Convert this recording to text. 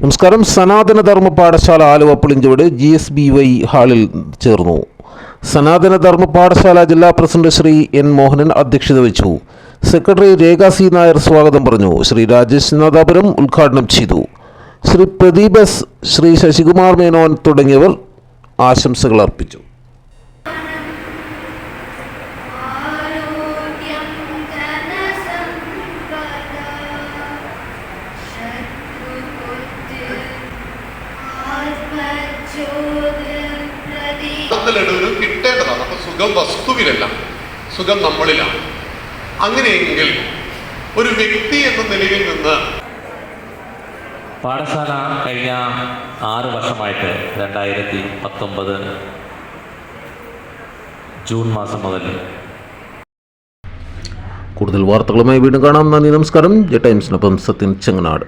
നമസ്കാരം. സനാതനധർമ്മ പാഠശാല ആലുവ പുളിഞ്ചോട് GSBY ഹാളിൽ ചേർന്നു. സനാതനധർമ്മ പാഠശാല ജില്ലാ പ്രസിഡന്റ് ശ്രീ N മോഹനൻ അധ്യക്ഷത വഹിച്ചു. സെക്രട്ടറി രേഖ C നായർ സ്വാഗതം പറഞ്ഞു. ശ്രീ രാജേഷ് നാദാപുരം ഉദ്ഘാടനം ചെയ്തു. ശ്രീ പ്രദീപ് S, ശ്രീ ശശികുമാർ മേനോൻ തുടങ്ങിയവർ ആശംസകൾ അർപ്പിച്ചു. കിട്ടേണ്ടതാണ്. അപ്പൊ സുഖം വസ്തുവിലല്ല, സുഖം നമ്മളിലാണ്. അങ്ങനെയെങ്കിൽ ഒരു വ്യക്തി എന്ന നിലയിൽ നിന്ന് പാഠശാല കഴിഞ്ഞ 6 വർഷമായിട്ട് 2019 ജൂൺ മാസം മുതൽ കൂടുതൽ വാർത്തകളുമായി വീണ്ടും കാണാം. നന്ദി, നമസ്കാരം. ജെ ടൈംസിനൊപ്പം സത്യൻ ചെങ്ങനാട്.